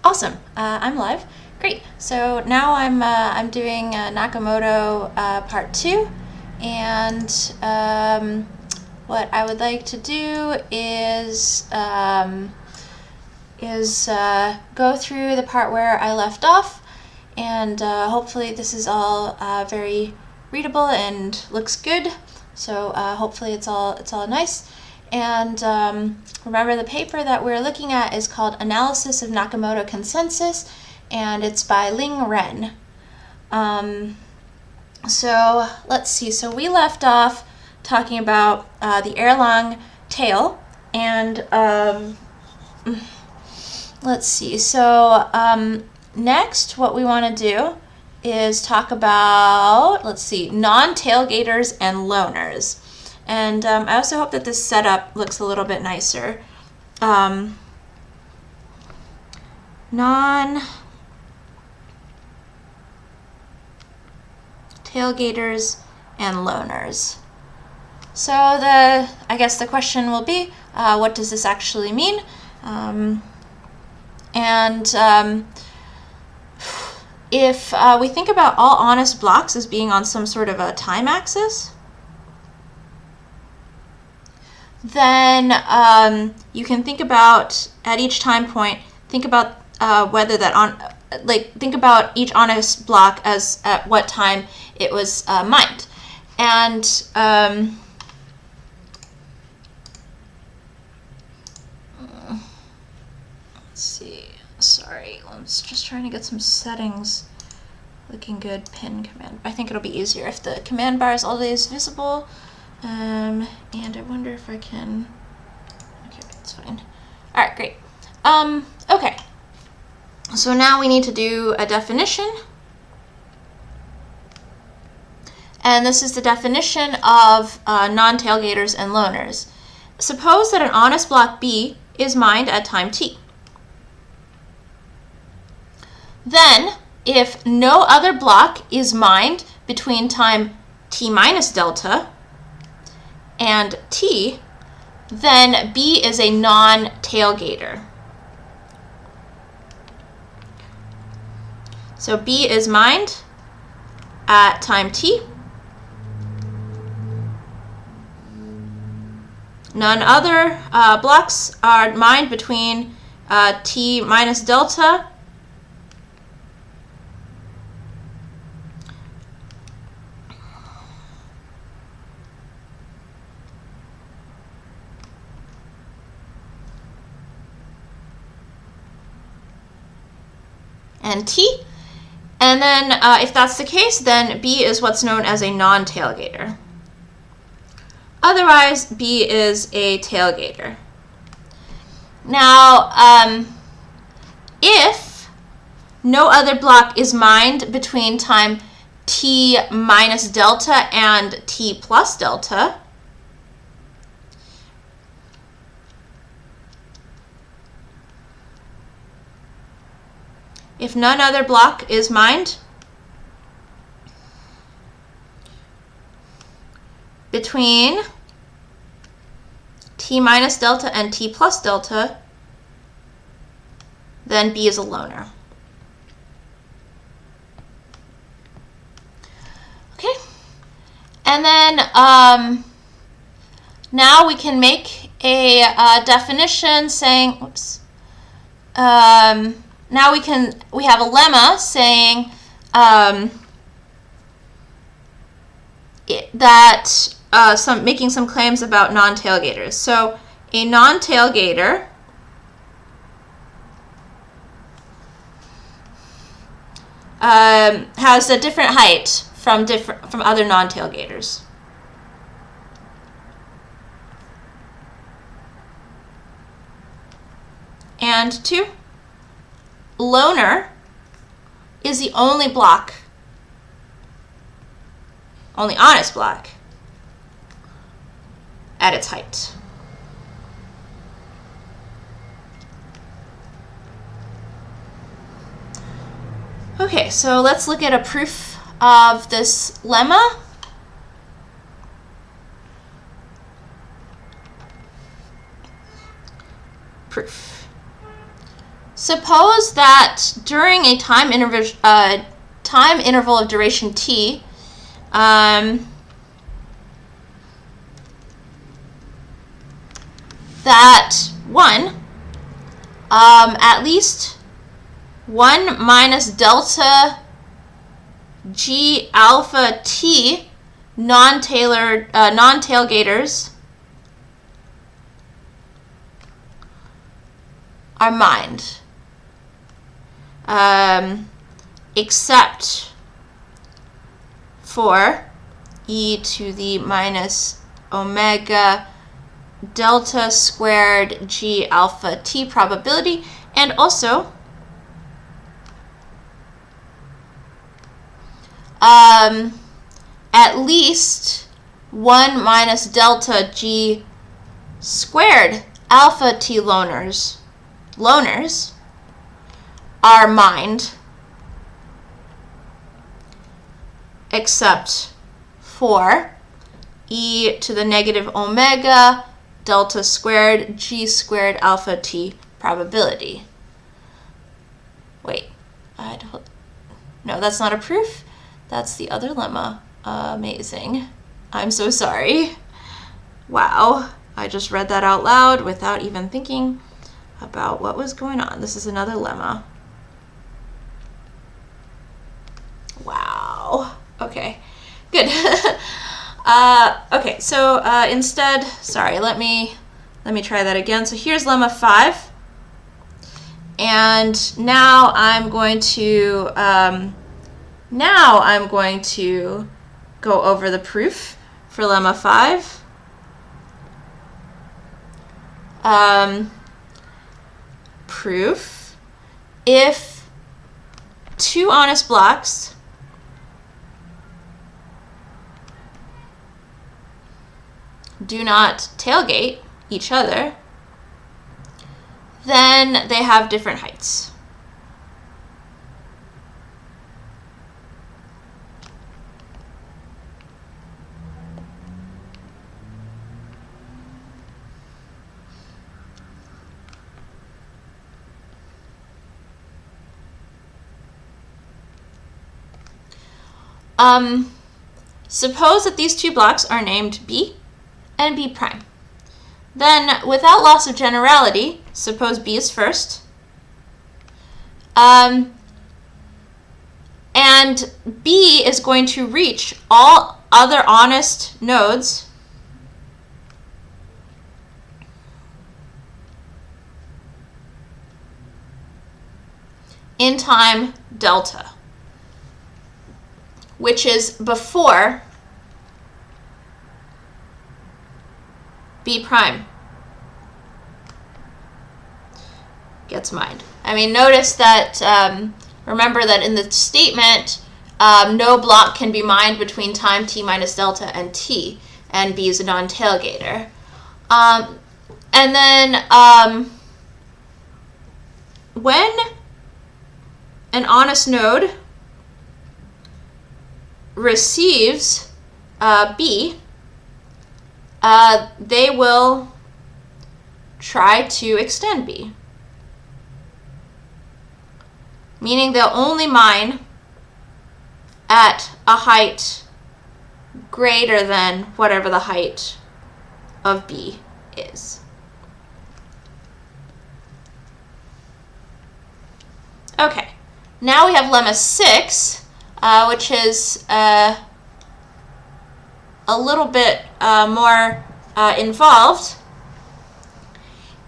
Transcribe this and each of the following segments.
Awesome. I'm live. Great. So now I'm doing Nakamoto part 2, and what I would like to do is go through the part where I left off, and hopefully this is all very readable and looks good. So hopefully it's all nice. And remember, the paper that we're looking at is called Analysis of Nakamoto Consensus, and it's by Ling Ren. So let's see. So we left off talking about the air-long tail, and let's see. So next, what we want to do is talk about, let's see, non-tailgaters and loners. And I also hope that this setup looks a little bit nicer. Non-tailgaters and loners. So I guess the question will be, what does this actually mean? If we think about all honest blocks as being on some sort of a time axis, then you can think about, at each time point, think about whether that think about each honest block as at what time it was mined. And let's see, sorry, I'm just trying to get some settings looking good. Pin command. I think it'll be easier if the command bar is always visible. And I wonder if I can, okay, that's fine. All right, great. Okay, so now we need to do a definition. And this is the definition of non-tailgaters and loners. Suppose that an honest block B is mined at time t. Then, if no other block is mined between time t minus delta and t, then B is a non-tailgater. So B is mined at time t. None other blocks are mined between t minus delta and t. And then if that's the case, then B is what's known as a non-tailgater. Otherwise, B is a tailgater. Now, if no other block is mined between time t minus delta and t plus delta, if none other block is mined between t minus delta and t plus delta, then B is a loner. Okay, and then now we can make a definition saying, whoops. Now we have a lemma saying that making some claims about non-tailgaters. So a non-tailgater has a different height from other non-tailgaters. And 2, loner is the only block, only honest block at its height. Okay, so let's look at a proof of this lemma. Proof. Suppose that during a time interval of duration t, that 1, at least 1 minus delta g alpha t non-tailgaters are mined, except for e to the minus omega delta squared g alpha t probability, and also at least 1 minus delta g squared alpha t loners are mined, except for e to the negative omega delta squared g squared alpha t probability. Wait, no, that's not a proof. That's the other lemma. Amazing. I'm so sorry. Wow, I just read that out loud without even thinking about what was going on. This is another lemma. Wow. Okay, good. Okay, so instead, sorry, let me try that again. So here's lemma 5, and now I'm going to go over the proof for lemma 5. Proof: if two honest blocks do not tailgate each other, then they have different heights. Suppose that these two blocks are named B and B prime. Then, without loss of generality, suppose B is first, and B is going to reach all other honest nodes in time delta, which is before B prime gets mined. I mean, notice that, remember that in the statement, no block can be mined between time t minus delta and t, and B is a non-tailgater. And then when an honest node receives B, they will try to extend B, meaning they'll only mine at a height greater than whatever the height of B is. Okay, now we have lemma 6, which is a little bit more involved.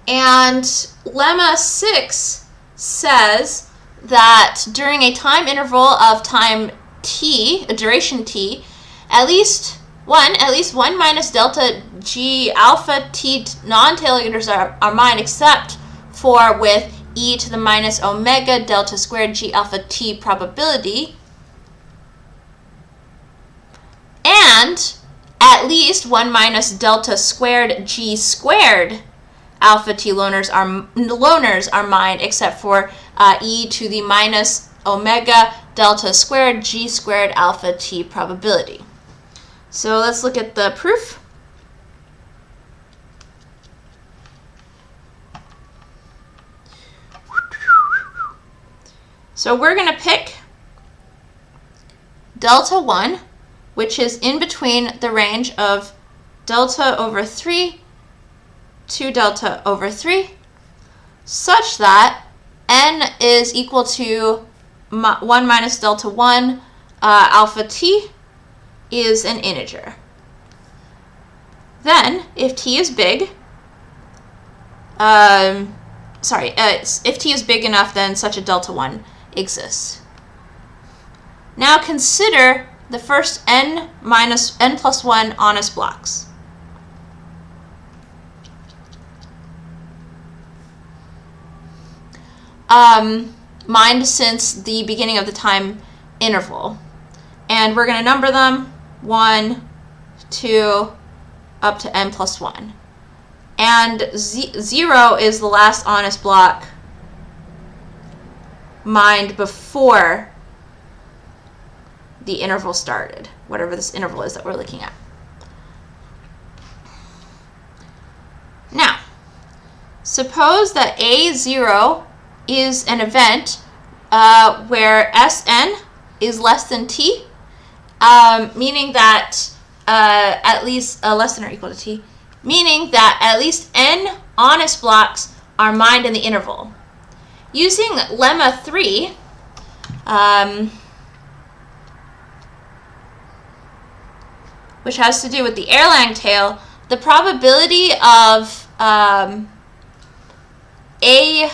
And lemma 6 says that during a time interval of time t, a duration t, at least one minus delta g alpha t non-tailgaters are mined, except for with e to the minus omega delta squared g alpha t probability, and at least 1 minus delta squared g squared alpha t loners are mined, except for e to the minus omega delta squared g squared alpha t probability. So let's look at the proof. So we're going to pick delta 1, which is in between the range of delta over 3 to delta over 3, such that n is equal to 1 minus delta 1 alpha t is an integer. Then, if t is big, if t is big enough, then such a delta 1 exists. Now consider the first n plus 1 honest blocks. Mined since the beginning of the time interval. And we're going to number them 1, 2, up to n plus 1. And 0 is the last honest block mined before the interval started, whatever this interval is that we're looking at. Now, suppose that A0 is an event where Sn is less than t, meaning that at least less than or equal to t, meaning that at least n honest blocks are mined in the interval. Using lemma 3, which has to do with the Erlang tail, the probability of A0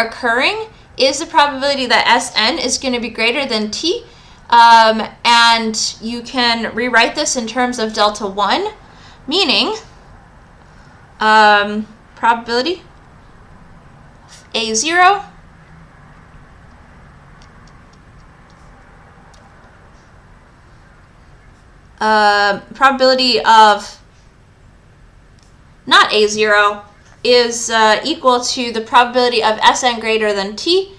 occurring is the probability that Sn is going to be greater than t, and you can rewrite this in terms of delta 1, meaning probability A0 probability of not A0 is equal to the probability of Sn greater than t,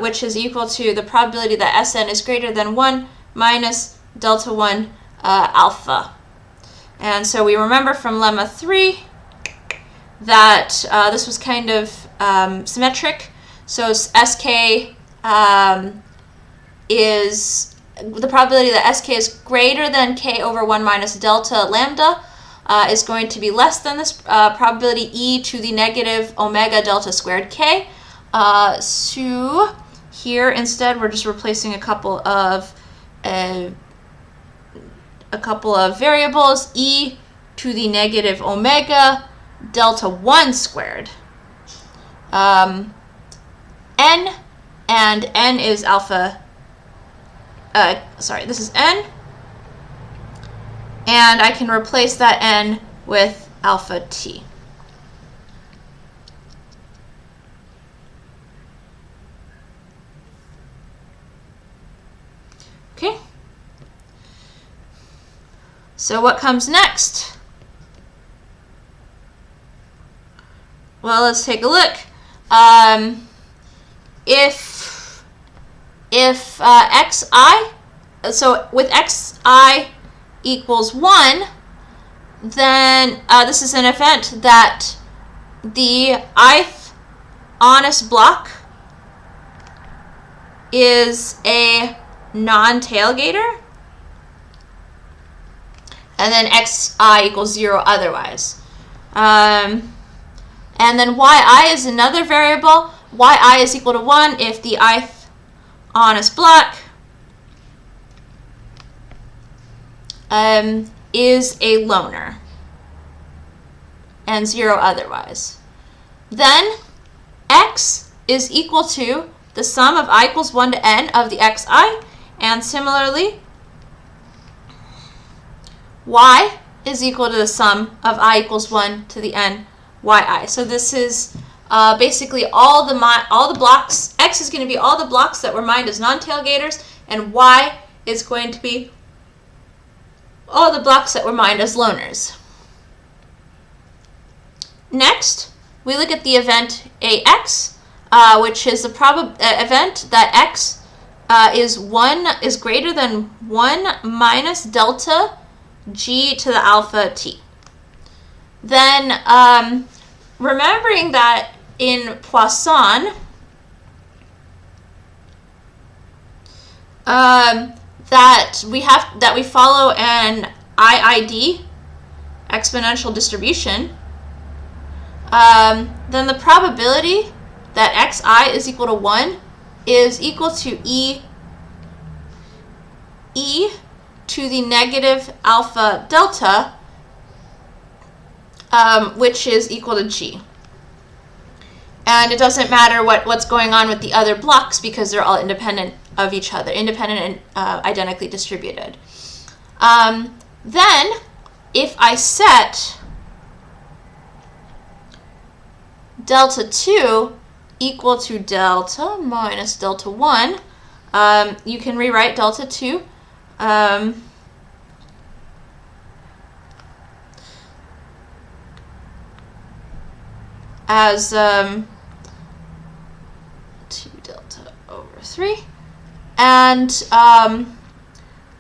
which is equal to the probability that Sn is greater than 1 minus delta 1 alpha. And so we remember from lemma 3 that this was kind of symmetric. So Sk is the probability that Sk is greater than k over 1 minus delta lambda is going to be less than this probability e to the negative omega delta squared k. So here instead we're just replacing a couple of variables, e to the negative omega delta 1 squared. N, and n is alpha, this is n, and I can replace that n with alpha t. Okay. So what comes next? Well, let's take a look. If xi, so with xi equals 1, then this is an event that the ith honest block is a non-tailgater, and then xi equals 0 otherwise. And then yi is another variable. Yi is equal to 1 if the ith honest block is a loner, and 0 otherwise. Then x is equal to the sum of I equals 1 to n of the xi, and similarly y is equal to the sum of I equals 1 to the n yi. So this is basically all the blocks. X is going to be all the blocks that were mined as non-tailgaters, and y is going to be all the blocks that were mined as loners. Next, we look at the event ax, which is the event that x is greater than 1 minus delta g to the alpha t. Then remembering that in Poisson, that we follow an IID exponential distribution, then the probability that xi is equal to 1 is equal to e to the negative alpha delta, which is equal to g. And it doesn't matter what's going on with the other blocks because they're all independent of each other, independent and identically distributed. Then, if I set delta 2 equal to delta minus delta 1, you can rewrite delta 2 as 2 delta over 3. And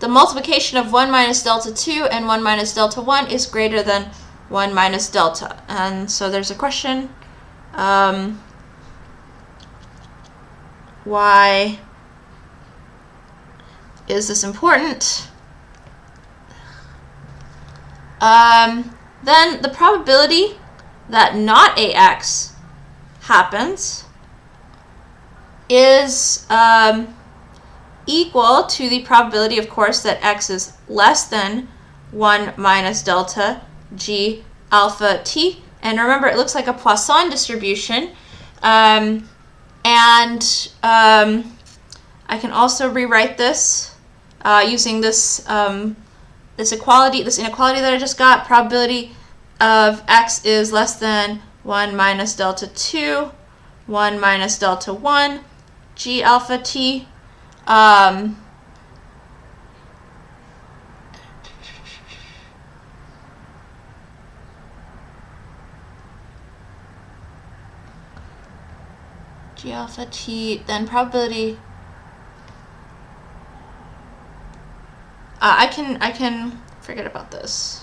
the multiplication of 1 minus delta 2 and 1 minus delta 1 is greater than 1 minus delta. And so there's a question, why is this important? Then the probability that not AX happens is equal to the probability, of course, that X is less than 1 minus delta G alpha T. And remember, it looks like a Poisson distribution. I can also rewrite this using this inequality that I just got. Probability of X is less than 1 minus delta 2, 1 minus delta 1, G alpha T. G alpha T, then probability. I can forget about this.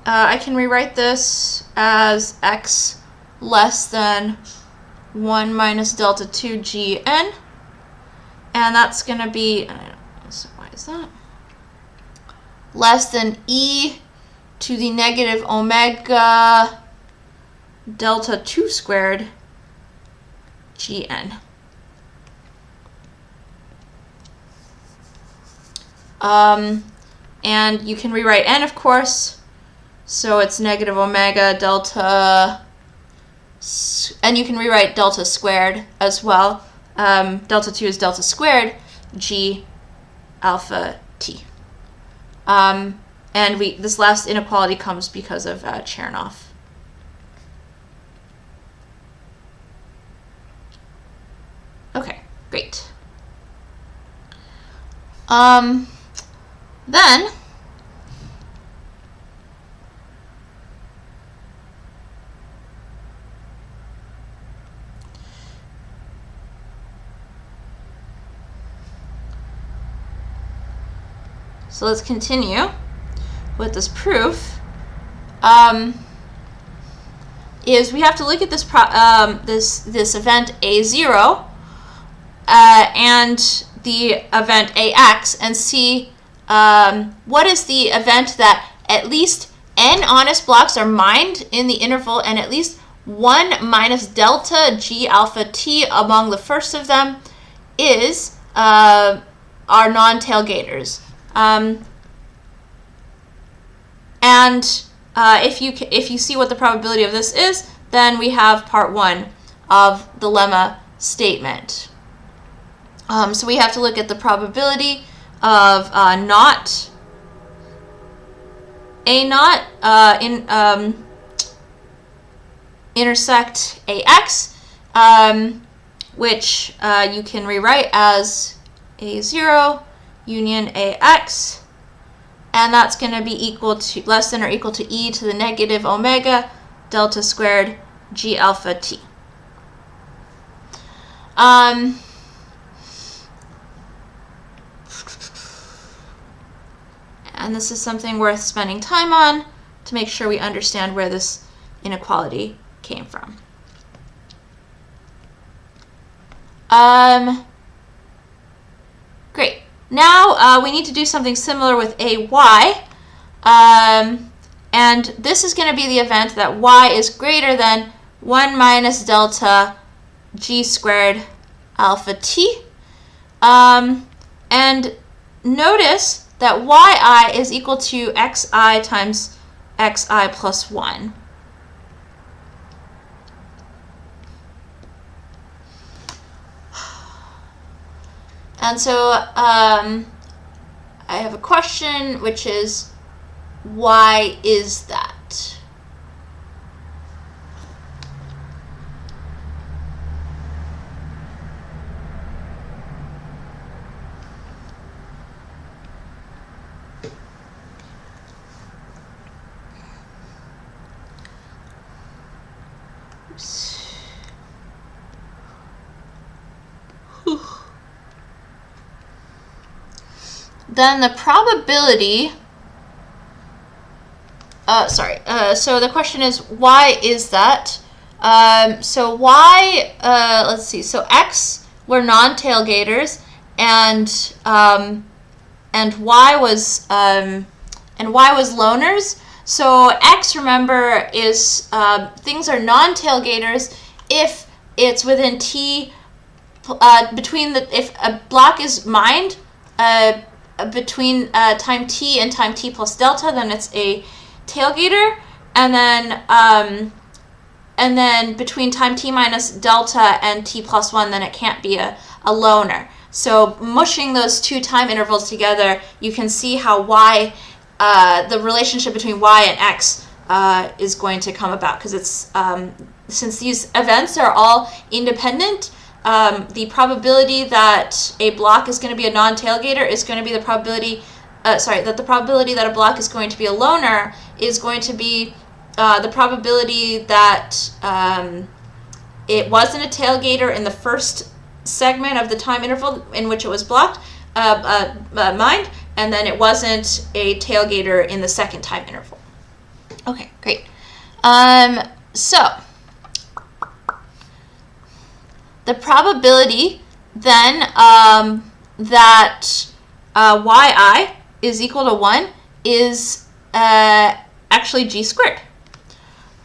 I can rewrite this as X less than 1 minus delta 2 Gn, and that's going to be, why is that? Less than e to the negative omega delta 2 squared Gn. And you can rewrite n, of course. So it's negative omega delta, and you can rewrite delta squared as well. Delta 2 is delta squared G alpha T. And this last inequality comes because of Chernoff. Okay, great. Then so let's continue with this proof. Is we have to look at this this event A0 and the event AX and see what is the event that at least n honest blocks are mined in the interval and at least 1 minus delta G alpha T among the first of them is our non-tailgaters. If you see what the probability of this is, then we have part 1 of the lemma statement. So we have to look at the probability of not intersect AX, which you can rewrite as A0 union AX, and that's going to be equal to less than or equal to e to the negative omega delta squared G alpha T. And this is something worth spending time on to make sure we understand where this inequality came from. Great. Now we need to do something similar with AY. And this is going to be the event that y is greater than 1 minus delta g squared alpha t. And notice that yi is equal to xi times xi plus 1. And so I have a question, which is, why is that? Then the probability, so the question is, why is that? So y, let's see, so x were non-tailgaters, and y was loners. So x, remember, is things are non-tailgaters if it's within t, if a block is mined between time t and time t plus delta, then it's a tailgater, and then between time t minus delta and t plus 1, then it can't be a loner. So mushing those two time intervals together, you can see how y, the relationship between y and x is going to come about, because it's since these events are all independent, the probability that a block is going to be a non-tailgater is going to be the probability, that the probability that a block is going to be a loner is going to be the probability that it wasn't a tailgater in the first segment of the time interval in which it was blocked, mined, and then it wasn't a tailgater in the second time interval. Okay, great. So the probability then that yi is equal to 1 is actually g squared,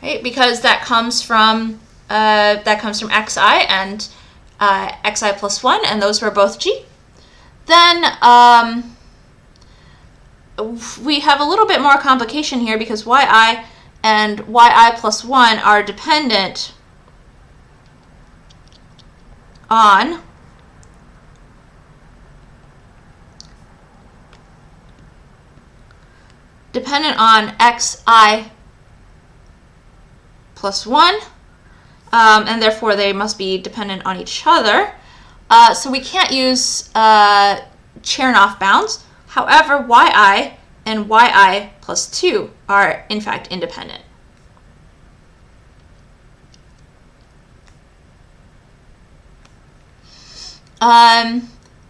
right? Because that comes from xi and xi plus 1, and those were both g. Then we have a little bit more complication here, because yi and yi plus 1 are dependent on xi plus 1, and therefore they must be dependent on each other. So we can't use Chernoff bounds. However, yi and yi plus 2 are in fact independent.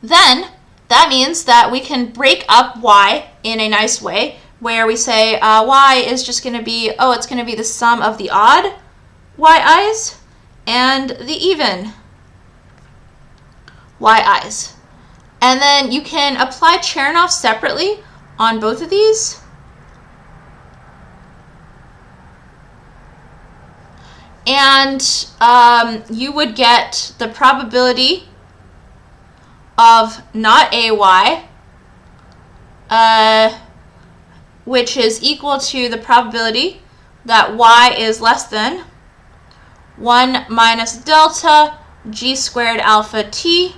Then that means that we can break up y in a nice way, where we say y is just going to be, it's going to be the sum of the odd yi's and the even yi's. And then you can apply Chernoff separately on both of these. And you would get the probability of not ay, which is equal to the probability that y is less than 1 minus delta g squared alpha t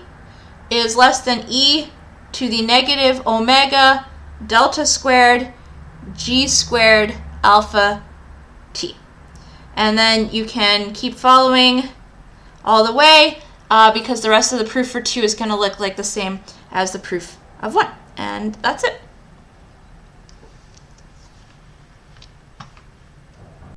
is less than e to the negative omega delta squared g squared alpha t. And then you can keep following all the way, because the rest of the proof for 2 is going to look like the same as the proof of 1. And that's it.